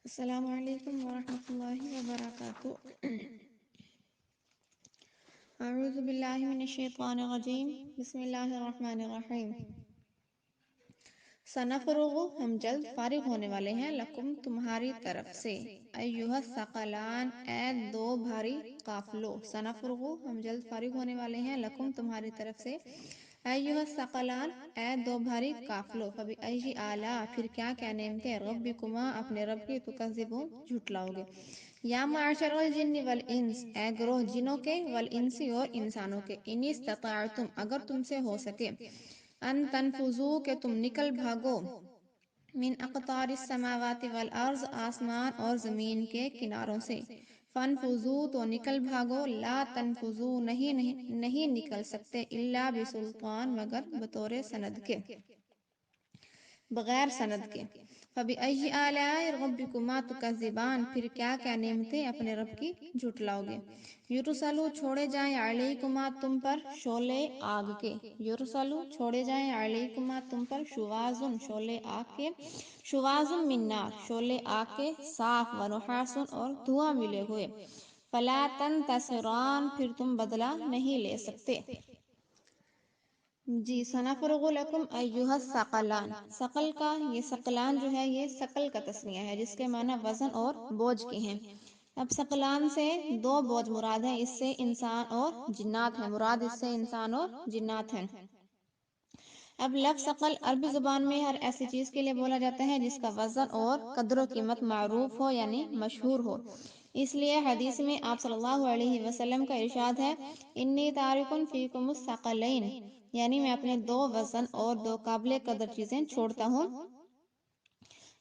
السلام علیکم ورحمۃ اللہ وبرکاتہ۔ اعوذ باللہ من الشیطان الرجیم، بسم اللہ الرحمن الرحیم۔ سنفرغ، ہم جلد فارغ ہونے والے ہیں، لکم تمہاری طرف سے، ایھا الثقلان، اے دو بھاری قافلوں، سنفرغ ہم جلد فارغ ہونے والے ہیں، لکم تمہاری طرف سے، ایھا الثقلان، اے دو بھاری قافلوں، فبأی آلاء، پھر کیا کیا نعمتیں، ربکما، اپنے رب کی، تکذبون، جھٹلاؤ گے۔ یا معشر الجن والانس، اے گروہ جنوں کے، والانس اور انسانوں کے، ان استطاعتم، اگر تم سے ہو سکے، ان تنفذوا، کہ تم نکل بھاگو، من اقطار السماوات والارض، آسمان اور زمین کے کناروں سے، فانفذوا، تو نکل بھاگو، لا تنفذوا، نہیں نکل سکتے، الا بسلطان، مگر بطور سند کے، بغیر سند کے۔ فبأي آلاء ربكما تكذبان، پھر کیا کیا نعمتیں اپنے رب کی جھٹلاؤ گے۔ یرسلوا، چھوڑے جائیں، علیکما، تم پر، شعلے آگ کے، یرسلوا، چھوڑے جائیں، علیکما، تم پر، شواظ، شعلے آگ کے، شواظ من نار، شعلے آگ کے، صاف، ونحاس، اور دھواں ملے ہوئے، فلا تنتصران، پھر تم بدلہ نہیں لے سکتے۔ جی، سنفرغ لکم ایھا الثقلان، ثقل کا یہ ثقلان جو ہے یہ ثقل کا تسنیہ ہے، جس کے معنی وزن اور بوجھ کے ہیں۔ اب ثقلان سے دو بوجھ مراد ہیں، اس سے انسان اور جنات ہیں، مراد اس سے انسان اور جنات ہیں۔ اب لفظ ثقل عربی زبان میں ہر ایسی چیز کے لیے بولا جاتا ہے جس کا وزن اور قدر و قیمت معروف ہو، یعنی مشہور ہو۔ اس لیے حدیث میں آپ صلی اللہ علیہ وسلم کا ارشاد ہے، انی تارک فیکم الثقلین، یعنی میں اپنے دو وزن اور دو قابل قدر چیزیں چھوڑتا ہوں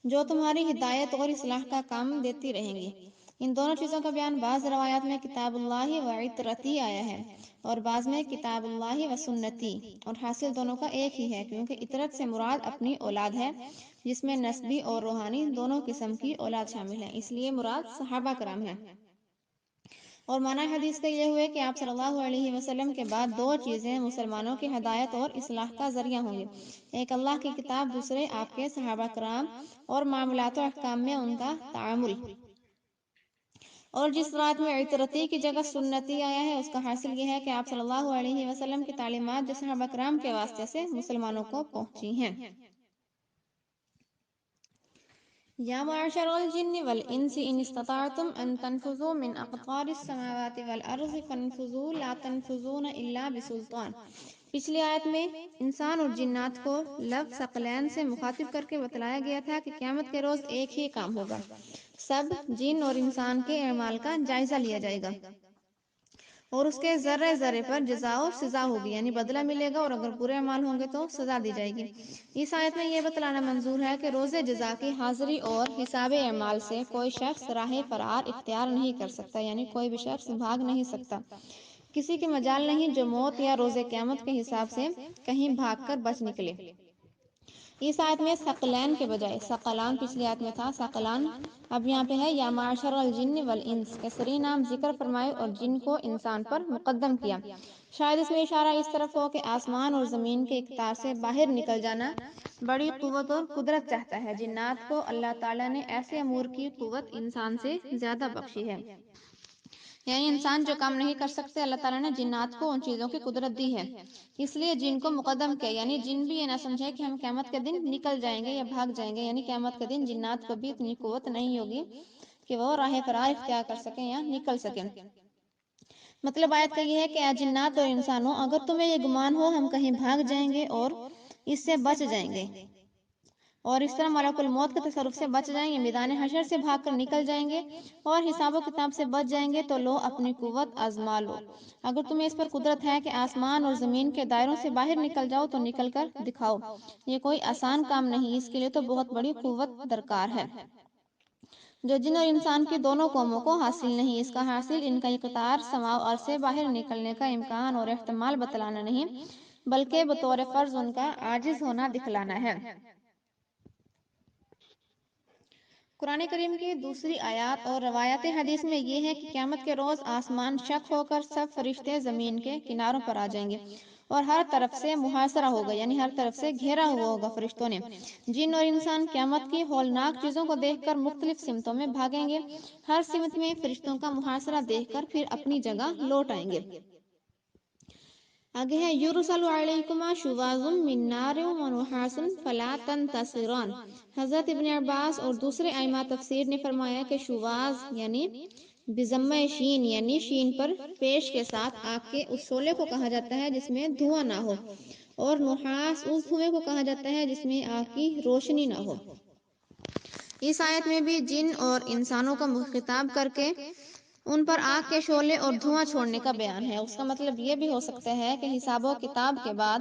جو تمہاری ہدایت اور اصلاح کا کام دیتی رہیں گی۔ ان دونوں چیزوں کا بیان بعض روایات میں کتاب اللہ و عطرتی آیا ہے، اور بعض میں کتاب اللہ و سنتی، اور حاصل دونوں کا ایک ہی ہے، کیونکہ عطرت سے مراد اپنی اولاد ہے، جس میں نسبی اور روحانی دونوں قسم کی اولاد شامل ہیں، اس لیے مراد صحابہ کرام ہیں۔ اور معنی حدیث کا یہ ہوئے کہ آپ صلی اللہ علیہ وسلم کے بعد دو چیزیں مسلمانوں کی ہدایت اور اصلاح کا ذریعہ ہوں گے، ایک اللہ کی کتاب، دوسرے آپ کے صحابہ کرام اور معاملات و احکام میں ان کا تعامل۔ اور جس روایت میں عطرتی کی جگہ سنتی آیا ہے، اس کا حاصل یہ ہے کہ آپ صلی اللہ علیہ وسلم کی تعلیمات جو صحابہ کرام کے واسطے سے مسلمانوں کو پہنچی ہیں۔ یا معشر الجن والانس ان استطعتم ان تنفذوا من اقطار السماوات والارض فانفذوا لا تنفذون الا بسلطان۔ پچھلی آیت میں انسان اور جنات کو لفظ ثقلین سے مخاطب کر کے بتلایا گیا تھا کہ قیامت کے روز ایک ہی کام ہوگا، سب جن اور انسان کے اعمال کا جائزہ لیا جائے گا، اور اس کے ذرے ذرے پر جزا و سزا ہوگی، یعنی بدلہ ملے گا، اور اگر برے اعمال ہوں گے تو سزا دی جائے گی۔ اس آیت میں یہ بتلانا منظور ہے کہ روز جزا کی حاضری اور حساب اعمال سے کوئی شخص راہ فرار اختیار نہیں کر سکتا، یعنی کوئی بھی شخص بھاگ نہیں سکتا، کسی کی مجال نہیں جو موت یا روز قیامت کے حساب سے کہیں بھاگ کر بچ نکلے۔ اس آیت میں ثقلین کے بجائے ثقلان پچھلی آیت میں تھا، ثقلان اب یہاں پہ ہے، یا معشر الجن والانس، کسری نام ذکر فرمائے اور جن کو انسان پر مقدم کیا، شاید اس میں اشارہ اس طرف ہو کہ آسمان اور زمین کے اقتدار سے باہر نکل جانا بڑی قوت اور قدرت چاہتا ہے۔ جنات کو اللہ تعالیٰ نے ایسے امور کی قوت انسان سے زیادہ بخشی ہے، یعنی انسان جو کام نہیں کر سکتے، اللہ تعالیٰ نے جنات کو ان چیزوں کی قدرت دی ہے، اس لیے جن کو مقدم کیا، یعنی جن بھی یہ نہ سمجھے کہ ہم قیامت کے دن نکل جائیں گے یا بھاگ جائیں گے، یعنی قیامت کے دن جنات کو بھی اتنی قوت نہیں ہوگی کہ وہ راہ فرار اختیار کر سکیں یا نکل سکیں۔ مطلب آیت کا یہ ہے کہ اے جنات اور انسانوں، اگر تمہیں یہ گمان ہو ہم کہیں بھاگ جائیں گے اور اس سے بچ جائیں گے، اور اس طرح ملک الموت کے تصرف سے بچ جائیں گے، میدان حشر سے بھاگ کر نکل جائیں گے اور حساب و کتاب سے بچ جائیں گے، تو لو اپنی قوت آزما لو۔ اگر تمہیں اس پر قدرت ہے کہ آسمان اور زمین کے دائروں سے باہر نکل جاؤ تو نکل کر دکھاؤ، یہ کوئی آسان کام نہیں، اس کے لیے تو بہت بڑی قوت درکار ہے، جو جن اور انسان کی دونوں قوموں کو حاصل نہیں۔ اس کا حاصل ان کا اقتدار سماع اور سے باہر نکلنے کا امکان اور احتمال بتلانا نہیں، بلکہ بطور فرض ان کا عاجز ہونا دکھلانا ہے۔ قرآن کریم کی دوسری آیات اور روایات حدیث میں یہ ہے کہ قیامت کے روز آسمان شق ہو کر سب فرشتے زمین کے کناروں پر آ جائیں گے، اور ہر طرف سے محاصرہ ہوگا، یعنی ہر طرف سے گھیرا ہوا ہوگا فرشتوں نے۔ جن اور انسان قیامت کی ہولناک چیزوں کو دیکھ کر مختلف سمتوں میں بھاگیں گے، ہر سمت میں فرشتوں کا محاصرہ دیکھ کر پھر اپنی جگہ لوٹ آئیں گے۔ آگے ہے یرسل علیکما شواظ من نار ونحاس فلا تنتصران۔ حضرت ابن عباس اور دوسرے ائمہ تفسیر نے فرمایا کہ شواظ یعنی بضم شین، یعنی شین پر پیش کے ساتھ آگ کے اس شعلے کو کہا جاتا ہے جس میں دھواں نہ ہو، اور نحاس اس دھوئیں کو کہا جاتا ہے جس میں آگ کی روشنی نہ ہو۔ اس آیت میں بھی جن اور انسانوں کو خطاب کر کے ان پر آگ کے شعلے اور دھواں چھوڑنے کا بیان ہے۔ اس کا مطلب یہ بھی ہو سکتا ہے کہ حساب و کتاب کے بعد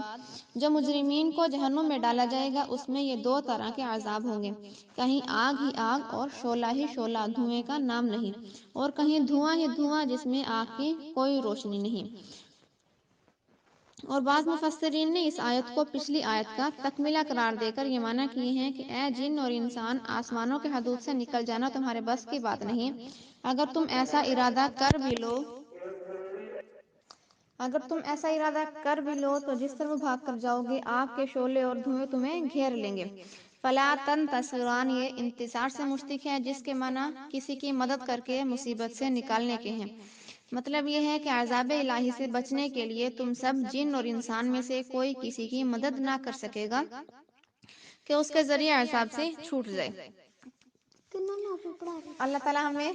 جو مجرمین کو جہنم میں ڈالا جائے گا اس میں یہ دو طرح کے عذاب ہوں گے، کہیں آگ ہی آگ اور شعلہ ہی شعلہ، دھوئیں کا نام نہیں، اور کہیں دھواں ہی دھواں جس میں آگ کی کوئی روشنی نہیں۔ اور بعض مفسرین نے اس آیت کو پچھلی آیت کا تکملہ قرار دے کر یہ معنی کیے ہیں کہ اے جن اور انسان، آسمانوں کے حدود سے نکل جانا تمہارے بس کی بات نہیں۔ اگر تم ایسا ارادہ کر بھی لو تو جس طرح بھاگ کر جاؤ گے آگ کے شعلے اور دھوئیں تمہیں گھیر لیں گے۔ فلا تنتصران، یہ انتصار سے مشتق ہے جس کے معنی کسی کی مدد کر کے مصیبت سے نکالنے کے ہیں۔ مطلب یہ ہے کہ عذاب الہی سے بچنے کے لیے تم سب جن اور انسان میں سے کوئی کسی کی مدد نہ کر سکے گا کہ اس کے ذریعے عذاب سے چھوٹ جائے۔ اللہ تعالیٰ ہمیں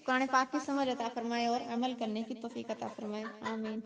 قرآن پاک کی سمجھ عطا فرمائے اور عمل کرنے کی توفیق عطا فرمائے، آمین۔